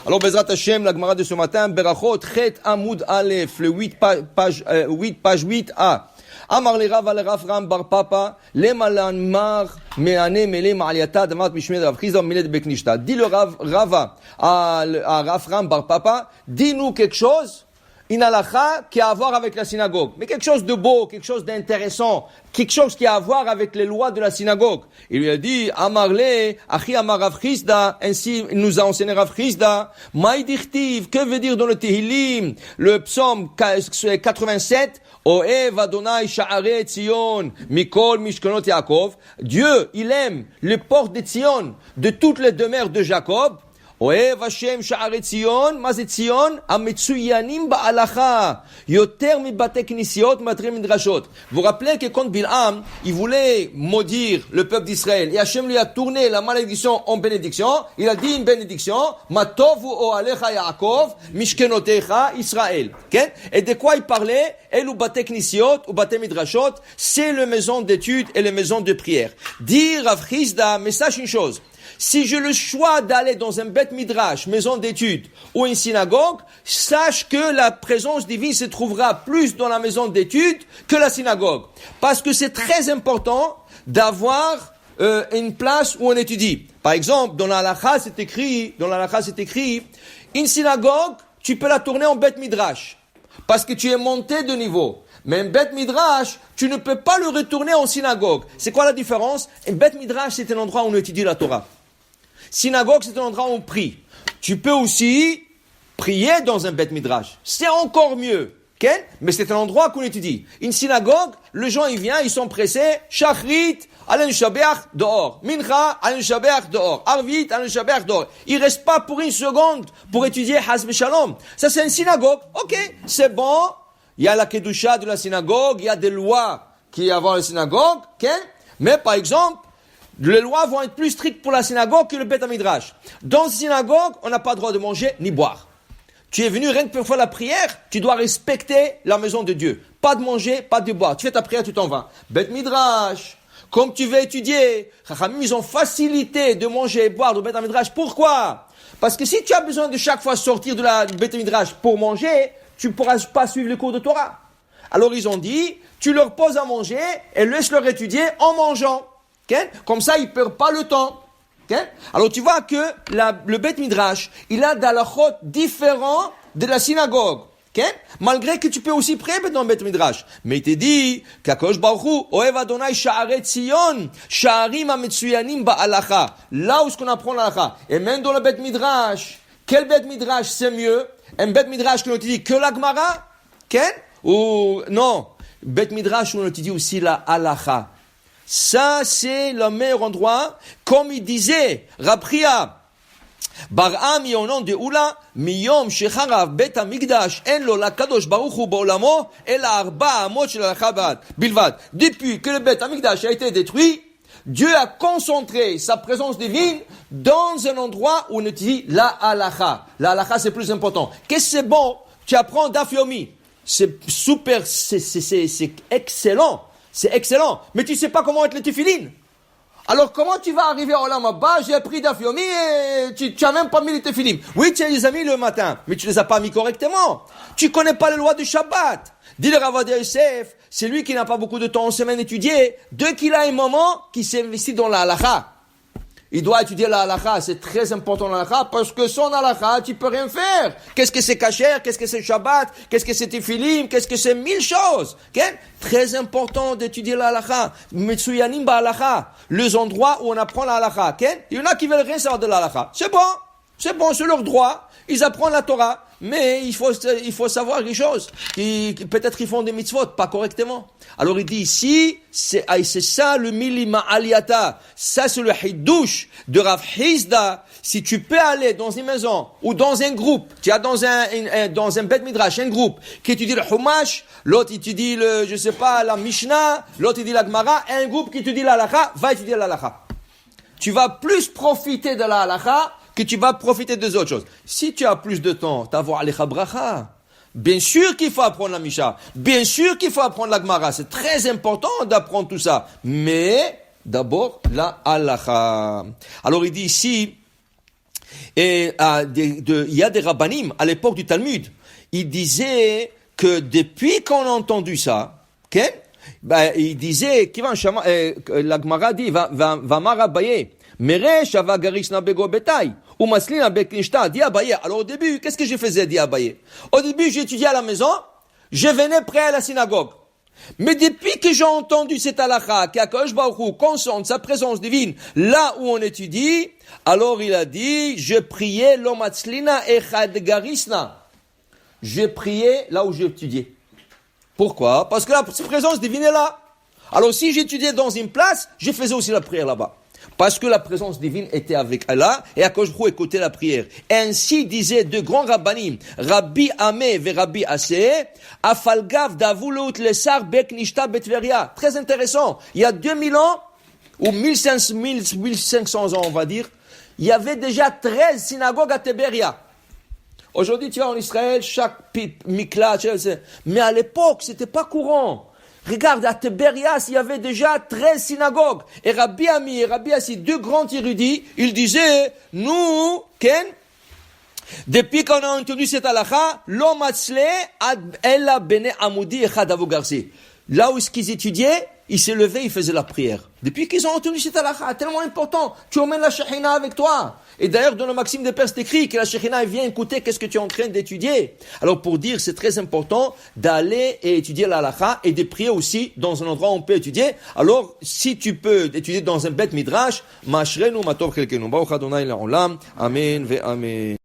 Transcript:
Alors, Bezrat Hashem, la Gemara de ce matin, Berachot, Chet Amoud Aleph, le 8, page 8a. Amar le Rav Ram bar Papa, le Malan Mar, Meane Mele Ma'aliata, Damat Mishmed Rav Chizda, Miled Beknishta. Dis le Rava à Rav Ram bar Papa, dis-nous quelque chose, une halakha qui a à voir avec la synagogue. Mais quelque chose de beau, quelque chose d'intéressant, quelque chose qui a à voir avec les lois de la synagogue. Il lui a dit, Amarle, Achi Amar Rav Chizda, ainsi nous a enseigné Rav Chizda, Maïdichtiv, que veut dire dans le Tehillim, le psaume 87, Oev Adonai Sha'arei Tzion, Mikol Mishkanot Yaakov. Dieu, il aime les portes de Tzion, de toutes les demeures de Jacob. Oev Hashem Sha'arei Tzion, Mazet Tzion, Ametsuyanim Ba'alacha, Yoter Mibate Knisiot, Matre Midrashot. Vous vous rappelez que quand Bil'am, il voulait maudire le peuple d'Israël, et Hashem lui a tourné la malédiction en bénédiction, il a dit une bénédiction, Matovu O'alecha Yaakov, Mishkenotecha Israël. Okay? Et de quoi il parlait? Elu Bate Knisiot, ou Bate Midrashot, c'est les maisons d'études et les maisons de prière. Dire Rav Chizda, mais sache une chose, si j'ai le choix d'aller dans un Beth Midrash, maison d'études, ou une synagogue, sache que la présence divine se trouvera plus dans la maison d'études que la synagogue. Parce que c'est très important d'avoir une place où on étudie. Par exemple, dans la halakha, c'est écrit, une synagogue, tu peux la tourner en Beth Midrash. Parce que tu es monté de niveau. Mais un Beth Midrash, tu ne peux pas le retourner en synagogue. C'est quoi la différence? Un Beth Midrash, c'est un endroit où on étudie la Torah. Synagogue, c'est un endroit où on prie. Tu peux aussi prier dans un Beth Midrash. C'est encore mieux. Okay? Mais c'est un endroit qu'on étudie. Une synagogue, les gens ils viennent, ils sont pressés. Shachrit, Alen Shabeach, dehors. Mincha, Alen Shabeach, dehors. Arvit, Alen Shabeach, dehors. Ils restent pas pour une seconde pour étudier Hasbe Shalom. Ça, c'est une synagogue. Ok, c'est bon. Il y a la Kedusha de la synagogue, il y a des lois qui y a avant la synagogue. Okay? Mais par exemple, les lois vont être plus strictes pour la synagogue que le Beth Midrash. Dans la synagogue, on n'a pas le droit de manger ni boire. Tu es venu rien que pour faire la prière, tu dois respecter la maison de Dieu. Pas de manger, pas de boire. Tu fais ta prière, tu t'en vas. Beth Midrash, comme tu veux étudier, Chachamim, ils ont facilité de manger et boire de Beth Midrash. Pourquoi? Parce que si tu as besoin de chaque fois sortir de la Beth Midrash pour manger, tu ne pourras pas suivre le cours de Torah. Alors ils ont dit, tu leur poses à manger et laisse-leur étudier en mangeant. Okay? Comme ça, ils ne perdent pas le temps. Okay? Alors tu vois que le Beth Midrash, il a des halachot différents de la synagogue. Okay? Malgré que tu peux aussi prier dans le Beth Midrash. Mais il te dit, qu'Akadosh Baruch Hu, Oev Adonai Sha'arei Tzion, Sha'arim Ametsuyanim Ba'alacha. Là où est-ce qu'on apprend l'alacha. Et même dans le Beth Midrash, quel Beth Midrash c'est mieux? Un Beth Midrash qui nous dit que la Gemara? Okay? Ou non? Beth Midrash où on te dit aussi la halacha. Ça, c'est le meilleur endroit. Comme il disait, Rabria, Bar'am yonon de Oula, miyom shecharav bet amigdash, en lo la kadosh baruch hu ba'olamo, el arba amot shel al-chabad, bilvad. Depuis que le bet amigdash a été détruit, Dieu a concentré sa présence divine dans un endroit où on dit la halacha. La halacha, c'est plus important. Qu'est-ce que c'est bon? Tu apprends Daf Yomi. C'est super, c'est excellent. C'est excellent. Mais tu sais pas comment être le tefillin. Alors comment tu vas arriver au Olam Haba? J'ai appris Daf Yomi et tu as même pas mis les tefillin. Oui, tu les as mis le matin, mais tu les as pas mis correctement. Tu connais pas les lois du Shabbat. Dis le Rav Ovadia Yosef, c'est lui qui n'a pas beaucoup de temps en semaine d'étudier, dès qu'il a un moment qui s'est investi dans la halakha. Il doit étudier la halakha, c'est très important la halakha, parce que sans halakha, tu peux rien faire. Qu'est-ce que c'est kasher? Qu'est-ce que c'est Shabbat? Qu'est-ce que c'est tefilim? Qu'est-ce que c'est 1000 choses? Okay? Très important d'étudier la halakha. Metsuyanim ba halakha. Les endroits où on apprend la halakha. Okay? Il y en a qui veulent rien savoir de la halakha. C'est bon, c'est leur droit. Ils apprennent la Torah. Mais il faut savoir les choses. Peut-être ils font des mitzvot, pas correctement. Alors il dit ici, c'est ça le milima aliyata. Ça c'est le hiddush de Rav Chizda. Si tu peux aller dans une maison ou dans un groupe, tu as dans un Beth Midrash, un groupe qui étudie le Chumash, l'autre étudie la Mishnah, l'autre étudie la Gemara, et un groupe qui étudie la halakha, va étudier la halakha. Tu vas plus profiter de la halakha que tu vas profiter des autres choses. Si tu as plus de temps, t'avoir alecha bracha. Bien sûr qu'il faut apprendre la Misha. Bien sûr qu'il faut apprendre la Gemara. C'est très important d'apprendre tout ça. Mais, d'abord, la halakha. Alors, il dit ici, Et il y a des rabbanim à l'époque du Talmud. Ils disaient que depuis qu'on a entendu ça, okay, il disait, la Gemara dit, va Abaye, Meresh avagarisna bego betay, ou maslina beknishta, dit Abaye. Alors au début, qu'est-ce que je faisais, dit Abaye? Au début, j'étudiais à la maison, je venais près à la synagogue. Mais depuis que j'ai entendu cette halakha, qu'Akadosh Baruch Hu concentre sa présence divine là où on étudie, alors il a dit, je priais l'omatzlina echad garisna. Je priais là où j'étudiais. Pourquoi? Parce que la présence divine est là. Alors si j'étudiais dans une place, je faisais aussi la prière là-bas. Parce que la présence divine était avec Allah et Akadosh Baruch Hu écoutait la prière. Et ainsi disaient deux grands rabbanim, Rabbi Amé et Rabbi Aseh, Afalgav davulut lesar beknishta betveria. Très intéressant. Il y a 2000 ans, ou 1500 ans on va dire, il y avait déjà 13 synagogues à Tibéria. Aujourd'hui, tu vas en Israël, chaque miklat, mais à l'époque, c'était pas courant. Regarde, à Tibérias, il y avait déjà 13 synagogues. Et Rabbi Ami et Rabbi Assi, deux grands érudits, ils disaient, nous, Ken, depuis qu'on a entendu cette halakha, l'homme atzle ad ella bene amoudi echad avogarsi. Là où ils étudiaient, ils se levaient, ils faisaient la prière. Depuis qu'ils ont entendu cette halakha, tellement important, tu emmènes la Shekhinah avec toi. Et d'ailleurs, dans le Maxime de Père, c'est écrit que la Shekhinah vient écouter qu'est-ce que tu es en train d'étudier. Alors, pour dire, c'est très important d'aller et étudier la halakha et de prier aussi dans un endroit où on peut étudier. Alors, si tu peux étudier dans un Bet Midrash, ma'ashrenu matov chelkenu. Baruch Adonai la'olam. Amen ve amen.